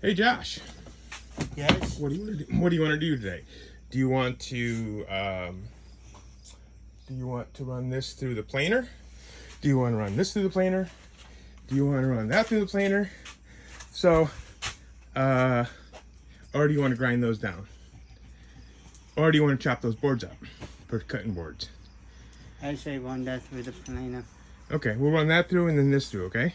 Hey Josh, Yes. what do you want to do? What do you want to do today? Do you want to run this through the planer? Do you want to run this through the planer? Do you want to run that through the planer? So, or do you want to grind those down? Or do you want to chop those boards up for cutting boards? I say run that through the planer. Okay, we'll run that through and then this through, okay?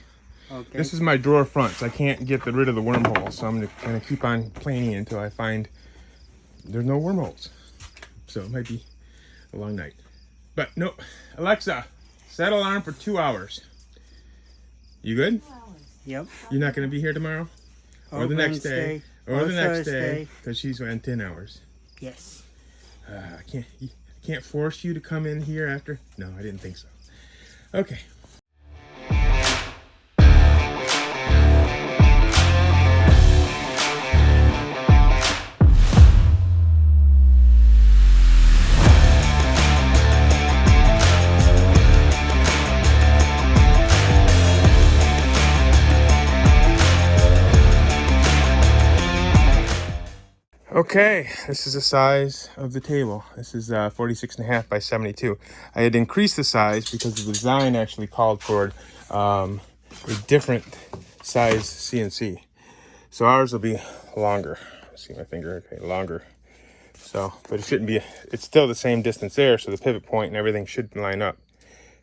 Okay. This is my drawer fronts. I can't get rid of the wormhole, so I'm gonna keep on planing until I find there's no wormholes. So it might be a long night. But no, Alexa, set alarm for 2 hours. You good? Yep. You're not gonna be here tomorrow? Or the next day? Or the next day? Because she's on 10 hours. Yes. I can't force you to come in here after. No, I didn't think so. Okay. Okay, this is the size of the table. This is 46.5 by 72. I had increased the size because the design actually called for a different size CNC. So ours will be longer. See my finger? Okay, longer. So, but it shouldn't be, it's still the same distance there, so the pivot point and everything should line up.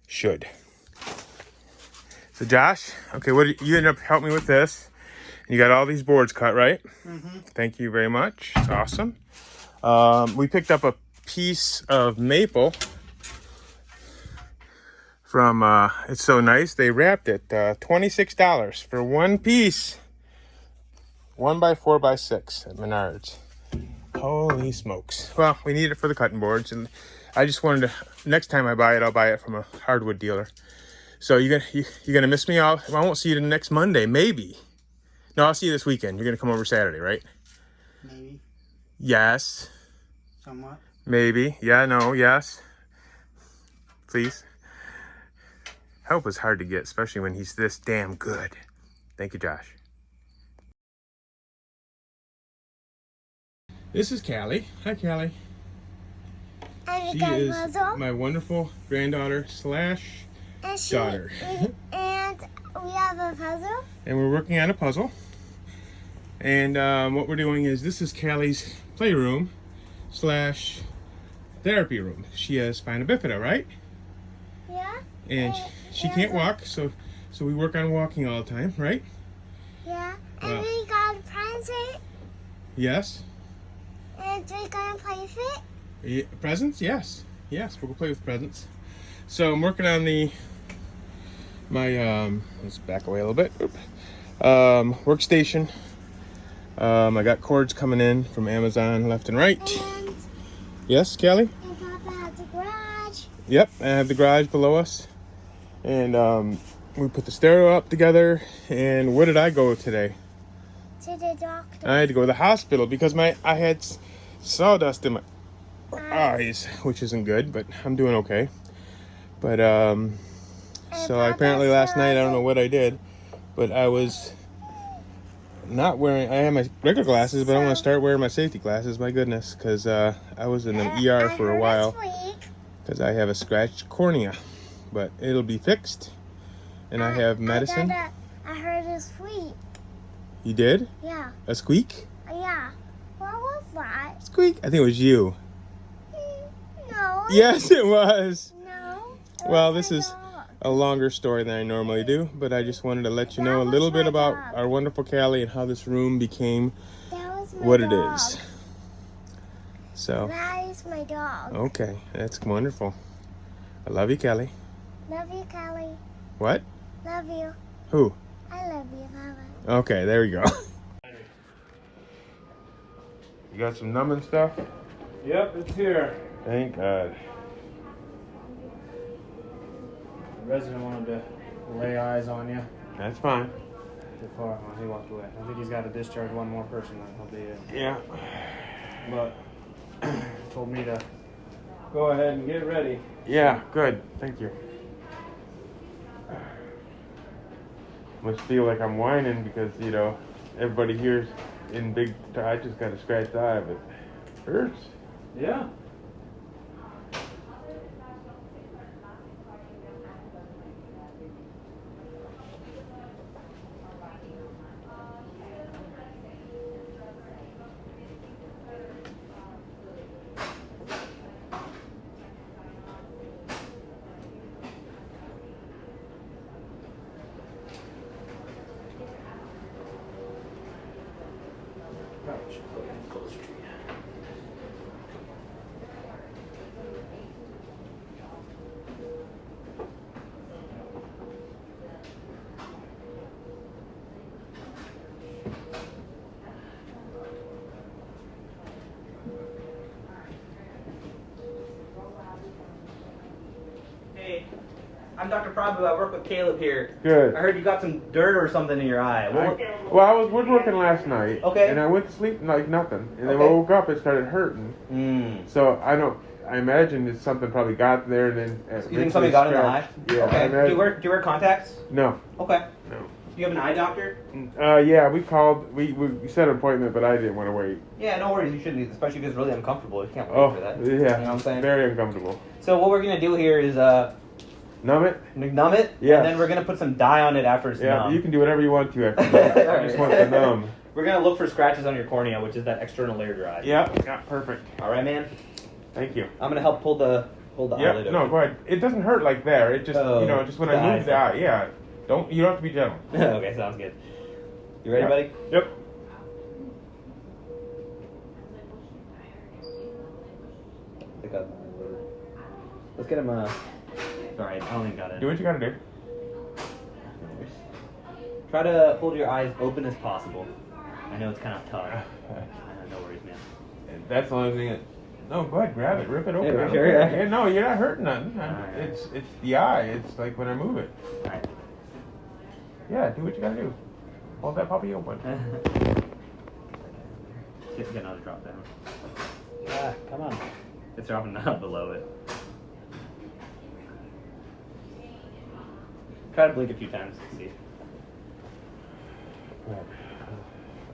Should. So Josh, okay, you ended up helping me with this. You got all these boards cut, right? Mm-hmm. Thank you very much. It's awesome. We picked up a piece of maple from, it's so nice. They wrapped it, $26 for one piece. 1x4x6 at Menards. Holy smokes. Well, we need it for the cutting boards. And I just wanted to, next time I buy it, I'll buy it from a hardwood dealer. So you're gonna miss me out. I won't see you next Monday, maybe. No, I'll see you this weekend. You're going to come over Saturday, right? Maybe. Yes. Somewhat. Maybe. Yeah, no, yes. Please. Help is hard to get, especially when he's this damn good. Thank you, Josh. This is Callie. Hi, Callie. She is my wonderful granddaughter slash daughter. And we have a puzzle. And we're working on a puzzle. And what we're doing is, this is Callie's playroom slash therapy room. She has spina bifida, right? Yeah. And she can't walk, so we work on walking all the time, right? Yeah. And we got a present. Yes. And we're gonna play with it. Yeah, presents? Yes. Yes, we'll go play with presents. So I'm working on my let's back away a little bit. Workstation. I got cords coming in from Amazon left and right. And, Yes, Callie? and Papa has a garage. Yep, I have the garage below us. And we put the stereo up together. And where did I go today? To the doctor. I had to go to the hospital because I had sawdust in my eyes, which isn't good, but I'm doing okay. But so apparently last night, I don't know what I did, but I was not wearing, I had my regular glasses, but I want to start wearing my safety glasses, my goodness, because I was in the ER for a while because I have a scratched cornea, but it'll be fixed, and I have medicine. I heard a squeak. You did? Yeah. A squeak? Yeah. What was that? Squeak? I think it was you. No. Yes, it was. No. Well, this is a longer story than I normally do, but I just wanted to let you know a little bit about our wonderful Callie and how this room became what it is. So, that is my dog. okay, that's wonderful. I love you, Callie. Love you, Kelly. What? Love you. Who? I love you, Papa. Okay, there we go. You got some numbing stuff? Yep, it's here. Thank God. The resident wanted to lay eyes on you That's fine. before he walked away. I think he's got to discharge one more person, then he'll be in. Yeah. But told me to go ahead and get ready. Yeah, good. Thank you. Must feel like I'm whining because, you know, everybody here's in big. I just got a scratched eye, but it hurts. Yeah. Probably should put it closer to you. Hey, I'm Dr. Prabhu. I work with Caleb here. Good. I heard you got some dirt or something in your eye. Well, I was woodworking last night. Okay. And I went to sleep like nothing, and then Okay. when I woke up, it started hurting. So I imagine it's something probably got there, and then. You think something got in the eye? scratched. Yeah. I Okay. imagine- Do you wear contacts? No. Okay. No. Do you have an eye doctor? Yeah, we called. We set an appointment, but I didn't want to wait. Yeah, no worries. You shouldn't, especially if it's really uncomfortable. You can't wait Oh, for that. yeah. You know what I'm saying? Very uncomfortable. So what we're gonna do here is Numb it? numb it, Yes. and then we're gonna put some dye on it after it's Yeah, numb. you can do whatever you want to after that. I Alright. just want the numb. We're gonna look for scratches on your cornea, which is that external layer of your eye. Yeah, perfect. All right, man. Thank you. I'm gonna help pull the Yeah, eyelid no, open. go ahead. It doesn't hurt like there. It just, Oh, just when the I move eye. the eye, yeah. You don't have to be gentle. Okay, sounds good. You ready, Yeah. buddy? Yep. Let's get him sorry, I only got it. Do what you gotta do. Try to hold your eyes open as possible. I know it's kind of tough. No worries, man. That's the only thing that. No, go ahead, grab it, rip it open. Yeah, I don't sure, care. yeah. Yeah, no, you're not hurting nothing. Alright. It's the eye. It's like when I move it. Alright. Yeah, do what you gotta do. Hold that puppy open. Get another drop down. Come on. It's dropping down below it. Try to blink a few times to see.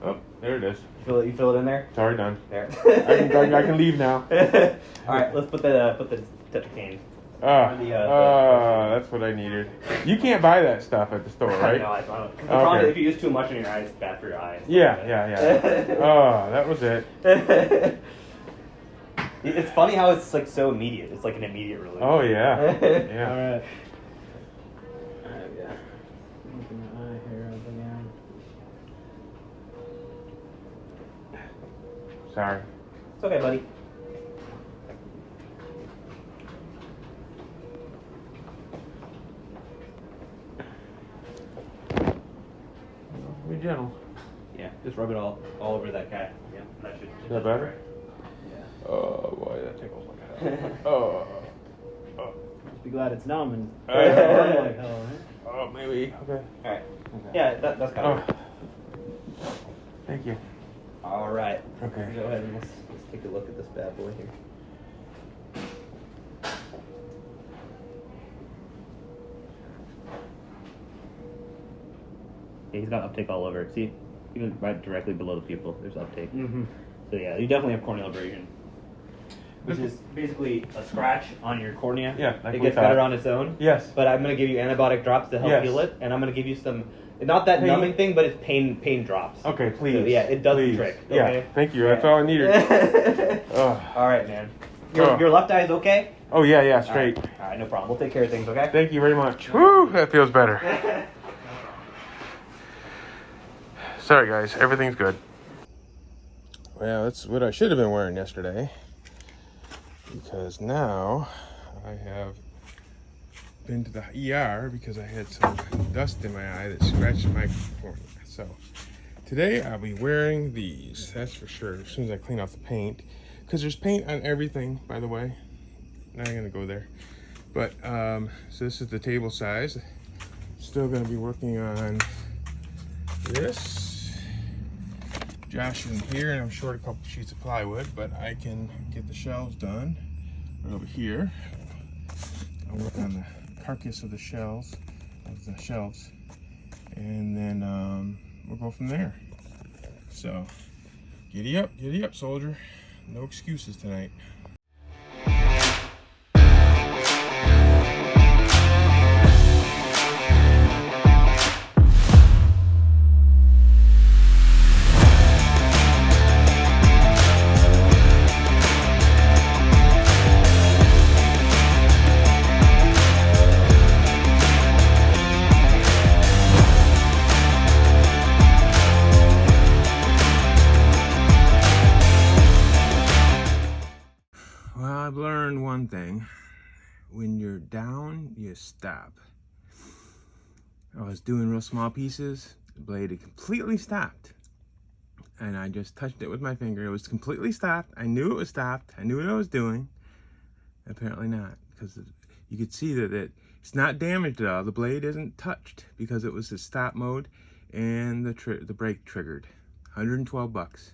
Oh, there it is. You feel it in there? It's already done. There. I can leave now. All right, let's put the tetracaine. That's what I needed. You can't buy that stuff at the store, right? No, I don't. The Okay. problem is if you use too much in your eyes, it's bad for your eyes. Yeah. Oh, that was it. It's funny how it's like so immediate. It's like an immediate relief. Oh yeah. Yeah. All right. Yeah. Open the eye here up again. Sorry. It's okay, buddy. Be gentle. Yeah, just rub it all over that guy. Yeah, that should. Is that better? Yeah. Oh boy, that tickles like hell. Oh. Just be glad it's numb and Uh, burn like hell, right? Oh, maybe. Okay. All right. Yeah, that's kind of. Oh. Thank you. All right. Okay. Go ahead and let's take a look at this bad boy here. Yeah, he's got uptake all over it. See, even right directly below the pupil, there's uptake. Mm-hmm. So yeah, you definitely have corneal abrasion, which is basically a scratch on your cornea. Yeah, like it we gets thought. better on its own. Yes. But I'm gonna give you antibiotic drops to help Yes. heal it, and I'm gonna give you some, not that Pain. numbing thing, but it's pain drops. Okay, please. So, yeah, it does the Please. trick. Yeah. Okay? Thank you. That's all I needed. Oh. All right, man. Oh. Your left eye is okay? Oh yeah, straight. All right, no problem. We'll take care of things, okay? Thank you very much. Woo, that feels better. Sorry guys, everything's good. Well, that's what I should have been wearing yesterday, because now I have been to the ER because I had some dust in my eye that scratched my cornea. So today I'll be wearing these, that's for sure, as soon as I clean off the paint, because there's paint on everything, by the way. Not gonna go there, but so this is the table size. Still gonna be working on this. Josh isn't here, and I'm short a couple sheets of plywood, but I can get the shelves done right over here. I'll work on the carcass of the shelves, and then we'll go from there. So, giddy up, soldier. No excuses tonight. Well, I've learned one thing. When you're down, you stop. I was doing real small pieces. The blade had completely stopped. And I just touched it with my finger. It was completely stopped. I knew it was stopped. I knew what I was doing. Apparently not, because you could see that it's not damaged at all. The blade isn't touched because it was the stop mode and the brake triggered. 112 bucks.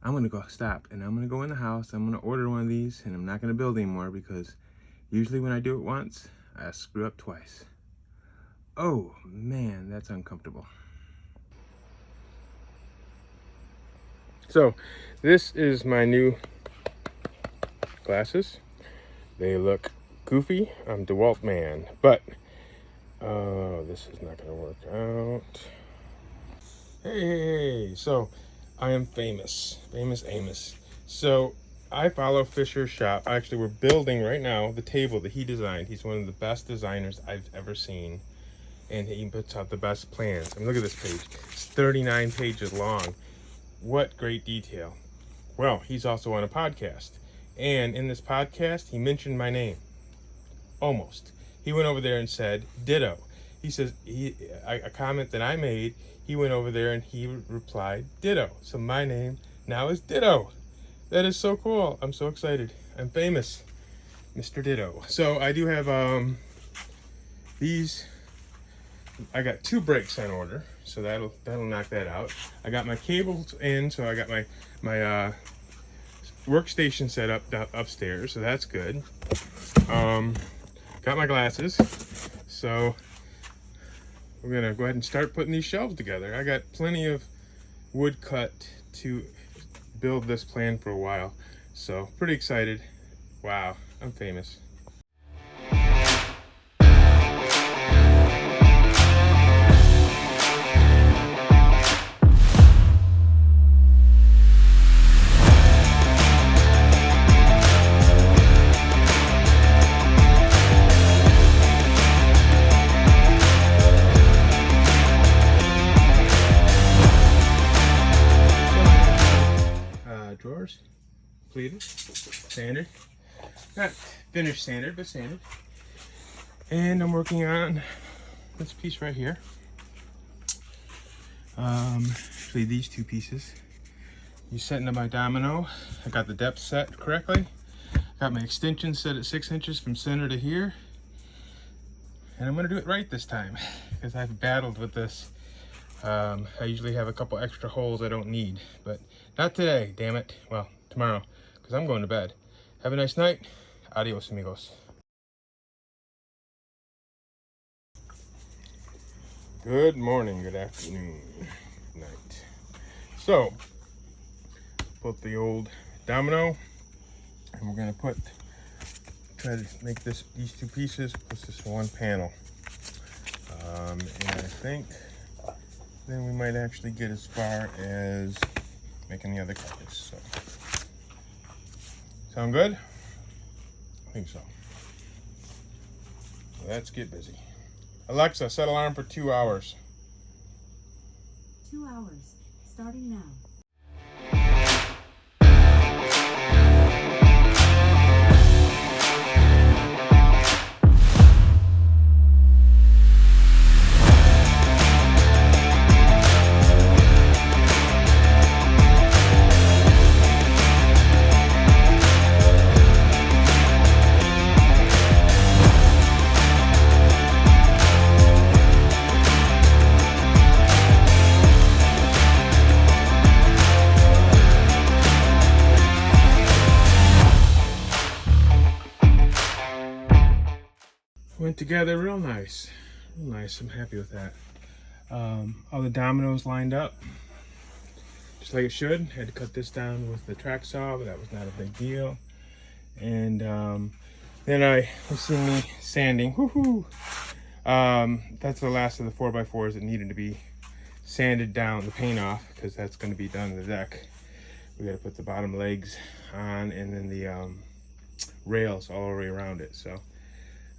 I'm gonna go stop and I'm gonna go in the house. I'm gonna order one of these and I'm not gonna build anymore because usually when I do it once, I screw up twice. Oh man, that's uncomfortable. So this is my new glasses. They look goofy. I'm DeWalt man, but this is not gonna work out. Hey, so I am famous Amos. So I follow Fisher's shop. Actually, we're building right now the table that he designed. He's one of the best designers I've ever seen, and he puts out the best plans. I mean, look at this page. It's 39 pages long. What great detail. Well, he's also on a podcast, and in this podcast, he mentioned my name. Almost. He went over there and said, ditto. He says, a comment that I made, he went over there and he replied, ditto. So my name now is Ditto. That is so cool. I'm so excited. I'm famous, Mr. Ditto. So I do have these. I got 2 brakes on order, so that'll knock that out. I got my cables in, so I got my workstation set up upstairs, so that's good. Got my glasses, so we're gonna go ahead and start putting these shelves together. I got plenty of wood cut to build this plan for a while, so pretty excited. Wow, I'm famous. Drawers, pleated, sanded, not finished sanded, but sanded. And I'm working on this piece right here. Actually these 2 pieces. You're setting up my domino. I got the depth set correctly. Got my extension set at 6 inches from center to here. And I'm gonna do it right this time because I've battled with this. I usually have a couple extra holes I don't need, but not today, damn it. Well, tomorrow, because I'm going to bed. Have a nice night. Adios, amigos. Good morning, good afternoon, good night. So, put the old domino, and we're gonna try to make these 2 pieces plus this one panel. And I think then we might actually get as far as making the other covers. So, sound good? I think so. Let's get busy. Alexa, set alarm for 2 hours. 2 hours, starting now. Went together real nice. Real nice. I'm happy with that. All the dominoes lined up. just like it should. Had to cut this down with the track saw, but that was not a big deal. And then you see me sanding. Woohoo! That's the last of the 4x4s that needed to be sanded down, the paint off, because that's going to be done in the deck. We got to put the bottom legs on, and then the rails all the way around it. So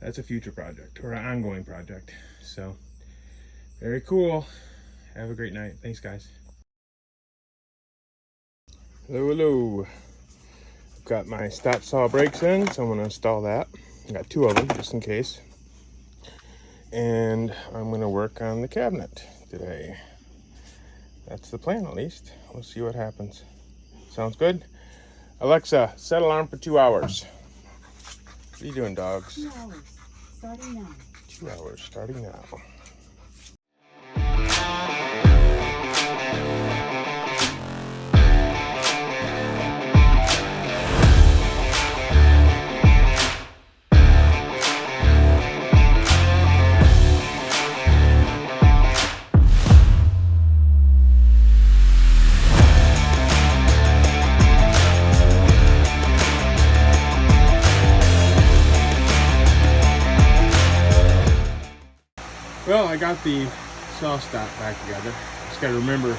that's a future project, or an ongoing project. So very cool. Have a great night. Thanks, guys. Hello, hello. I've got my stop saw brakes in, so I'm going to install that. I got 2 of them just in case. And I'm going to work on the cabinet today. That's the plan, at least. We'll see what happens. Sounds good? Alexa, set alarm for 2 hours. What are you doing, dogs? 2 hours, starting now. 2 hours, starting now. Well, I got the saw stop back together. Just got to remember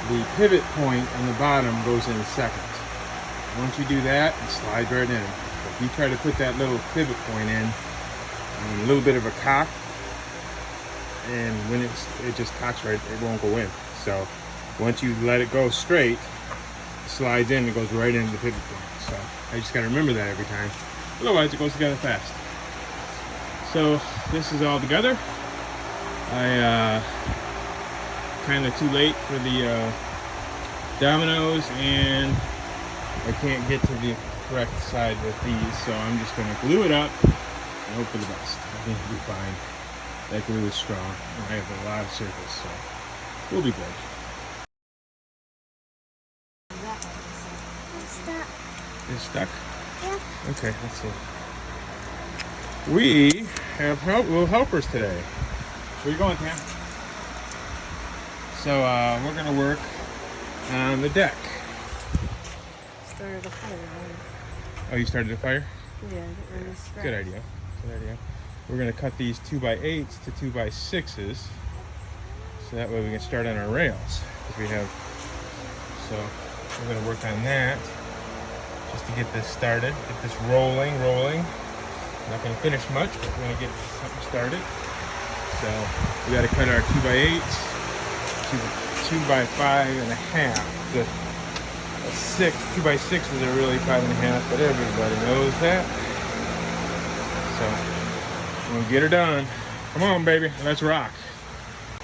the pivot point on the bottom goes in second. Once you do that, it slides right in. If you try to put that little pivot point in, a little bit of a cock, and when it just cocks right, it won't go in. So once you let it go straight, it slides in, it goes right into the pivot point. So I just got to remember that every time. Otherwise, it goes together fast. So this is all together. I kind of too late for the dominoes, and I can't get to the correct side with these, so I'm just going to glue it up and hope for the best. I think it'll be fine. That glue is strong, and I have a lot of surface, so we'll be good. It's stuck. It's stuck? Yeah. Okay, let's see. We have little helpers today. Where you going, Tam? So we're gonna work on the deck. Started a fire. Oh, you started a fire? Yeah, get rid of scrap. Good idea. Good idea. We're gonna cut these 2x8s to 2x6s, so that way we can start on our rails. We have. So we're gonna work on that just to get this started, get this rolling. Not going to finish much, but we're going to get something started. So we got to cut our 2x8s to 2x5.5. The 2x6s are really 5.5, but everybody knows that. So we're going to get her done. Come on, baby, let's rock.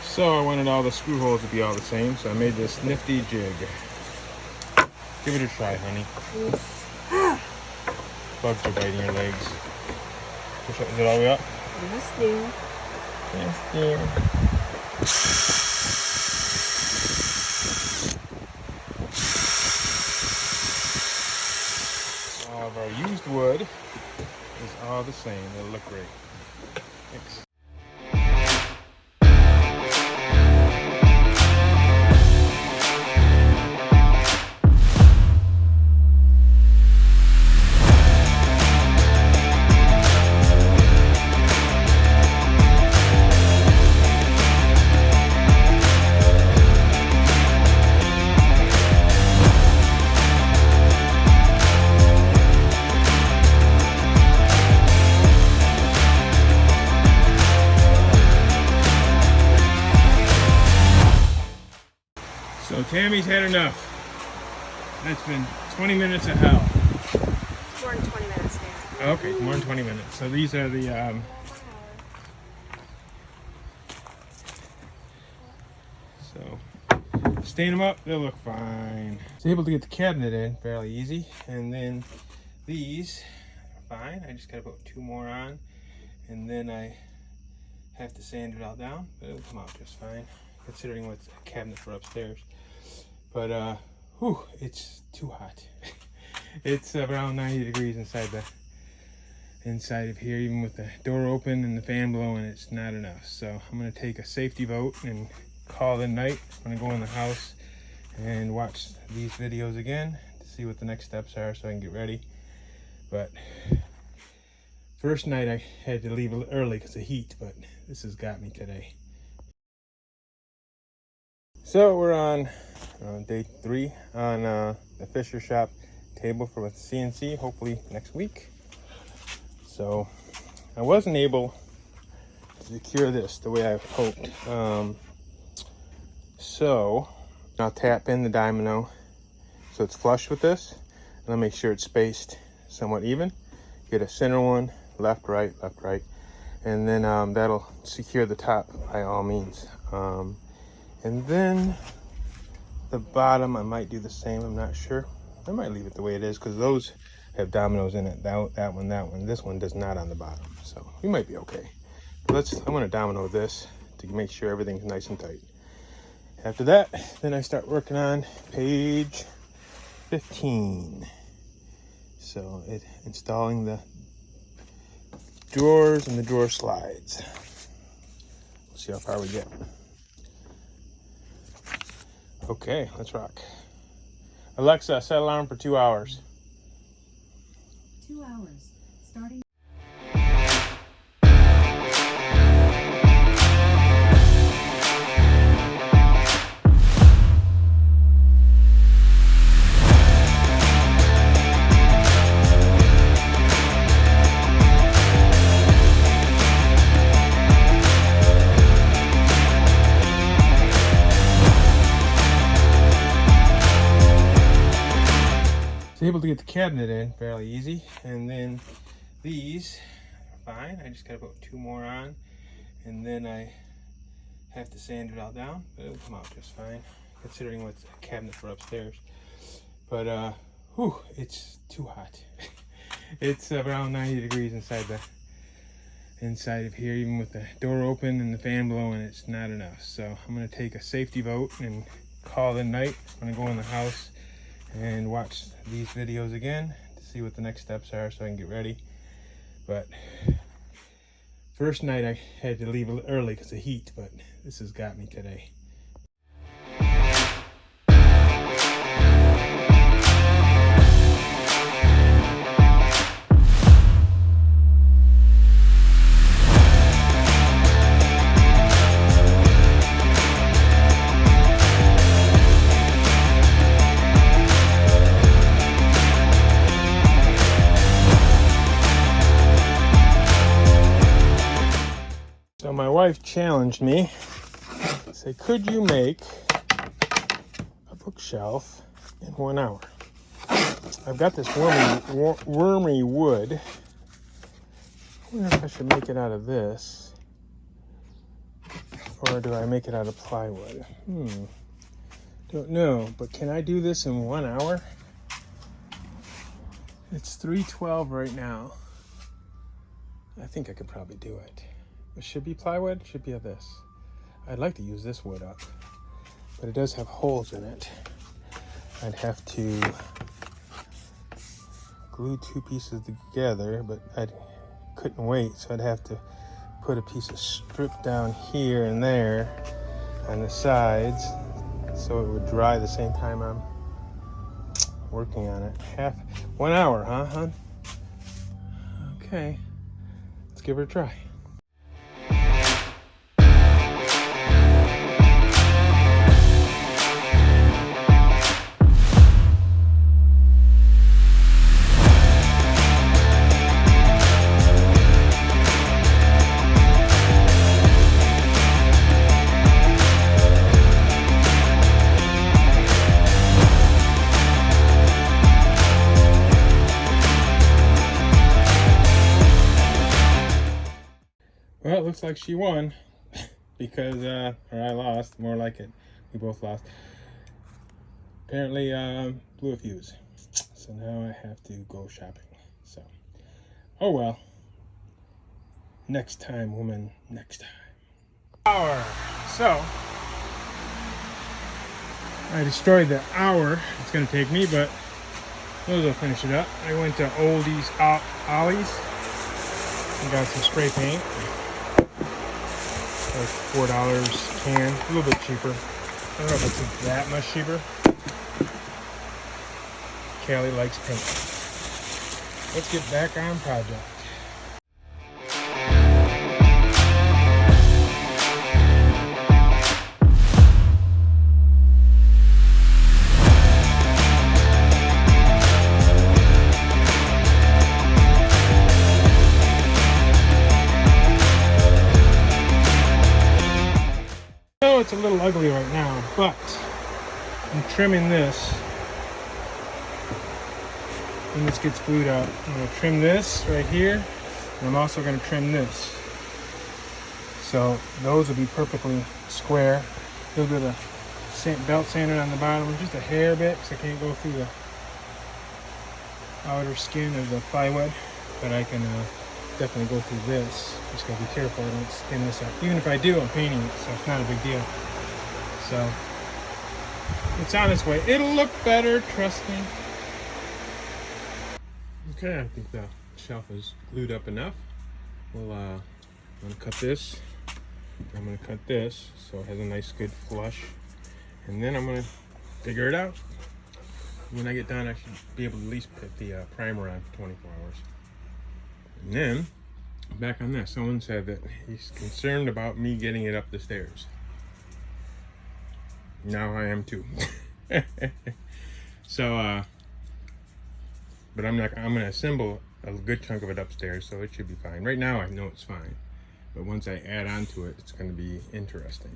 So I wanted all the screw holes to be all the same, so I made this nifty jig. Give it a try, honey. Bugs are biting your legs. Is it all the way up? Yes, dear. Yes, dear. All of our used wood is all the same. It'll look great. Thanks. So Tammy's had enough. That's been 20 minutes of hell. More than 20 minutes now. Okay, more than 20 minutes. So these are the so stain them up, they'll look fine. I was able to get the cabinet in fairly easy, and then these are fine. I just gotta put 2 more on, and then I have to sand it all down, but it'll come out just fine, considering what's a cabinet for upstairs. But whew, it's too hot. It's around 90 degrees inside of here, even with the door open and the fan blowing. It's not enough. So I'm gonna take a safety vote and call it a night. I'm gonna go in the house and watch these videos again to see what the next steps are so I can get ready. But first night I had to leave early because of heat, but this has got me today. So we're on day 3 on the Fisher Shop table for with CNC, hopefully next week. So I wasn't able to secure this the way I hoped. So I'll tap in the domino so it's flush with this, and I'll make sure it's spaced somewhat even. Get a center one, left, right, and then that'll secure the top by all means. And then the bottom, I might do the same, I'm not sure. I might leave it the way it is because those have dominoes in it. That one. This one does not on the bottom. So we might be okay. But I'm gonna domino this to make sure everything's nice and tight. After that, then I start working on page 15. So installing the drawers and the drawer slides. We'll see how far we get. Okay, let's rock. Alexa, set alarm for 2 hours. 2 hours. Starting. Able to get the cabinet in fairly easy, and then these are fine. I just gotta put 2 more on, and then I have to sand it all down, but it'll come out just fine considering what's a cabinet for upstairs. But it's too hot. It's around 90 degrees inside of here, even with the door open and the fan blowing. It's not enough. So I'm gonna take a safety vote and call it a night. I'm gonna go in the house and watch these videos again to see what the next steps are so I can get ready. But first night I had to leave early because of heat, but this has got me today. So my wife challenged me, said, could you make a bookshelf in 1 hour? I've got this wormy wood. I wonder if I should make it out of this, or do I make it out of plywood? Don't know, but can I do this in 1 hour? It's 3:12 right now. I think I could probably do it. It should be plywood, should be of this. I'd like to use this wood up, but it does have holes in it. I'd have to glue 2 pieces together, but I couldn't wait, so I'd have to put a piece of strip down here and there on the sides so it would dry the same time I'm working on it. 1 hour, huh, hon? Okay, let's give her a try. Well, it looks like she won because, or I lost, more like it. We both lost. Apparently, blew a fuse. So now I have to go shopping. So, oh well. Next time, woman, next time. So, I destroyed the hour it's going to take me, but those will finish it up. I went to Ollie's and got some spray paint. Like $4 can, a little bit cheaper. I don't know if it's that much cheaper. Callie likes pink. Let's get back on project. It's a little ugly right now, but I'm trimming this when this gets glued up. I'm going to trim this right here, and I'm also going to trim this. So those will be perfectly square. A little bit of belt sander on the bottom, just a hair bit, because I can't go through the outer skin of the plywood, but I can definitely go through this. Just gotta be careful I don't skin this up. Even if I do, I'm painting it, so it's not a big deal. So it's on its way. It'll look better, trust me. Okay, I think the shelf is glued up enough. We'll I'm gonna cut this. I'm gonna cut this so it has a nice good flush. And then I'm gonna figure it out. When I get done, I should be able to at least put the primer on for 24 hours. And then, back on this, someone said that he's concerned about me getting it up the stairs. Now I am too. So, but I'm gonna assemble a good chunk of it upstairs, so it should be fine. Right now I know it's fine, but once I add on to it, it's gonna be interesting.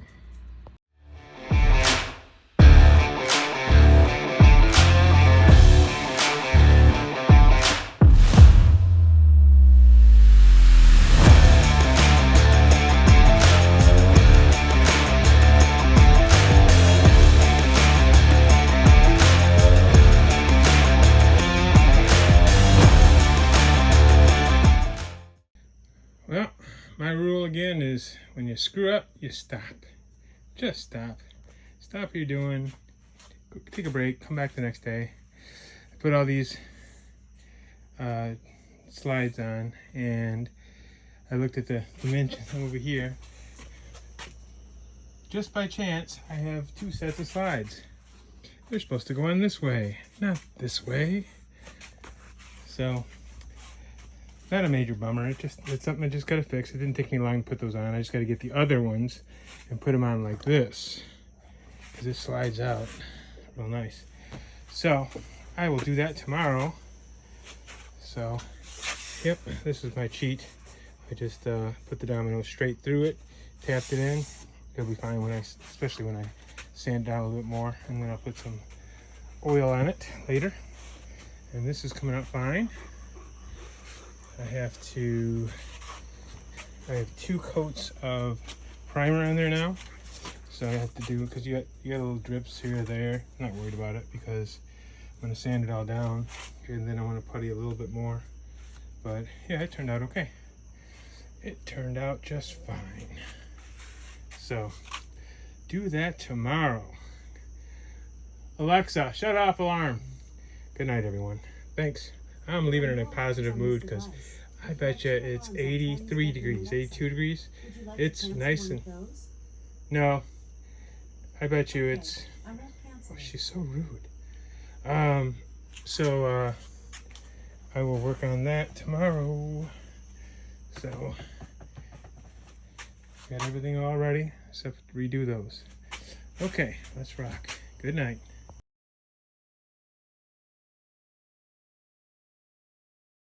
Well, my rule again is when you screw up, you stop. Just stop. Stop what you're doing. Take a break. Come back the next day. I put all these slides on, and I looked at the dimensions over here. Just by chance, I have 2 sets of slides. They're supposed to go on this way, not this way. So, not a major bummer. It's something I just gotta fix. It didn't take me long to put those on. I just gotta get the other ones and put them on like this, because it slides out real nice. So I will do that tomorrow. So, yep, this is my cheat. I just put the domino straight through it, tapped it in. It'll be fine especially when I sand down a little bit more, and then I'll put some oil on it later. And this is coming out fine. I have 2 coats of primer on there now, so I have to do, because you got little drips here or there. I'm not worried about it because I'm going to sand it all down, and then I want to putty a little bit more. But yeah, it turned out okay. It turned out just fine. So do that tomorrow. Alexa, shut off alarm. Good night, everyone. Thanks. I'm leaving it in a positive mood because I bet you it's 83 degrees, 82 degrees. It's nice and... No. I bet you it's... Oh, she's so rude. So I will work on that tomorrow. So, got everything all ready, except redo those. Okay, let's rock. Good night.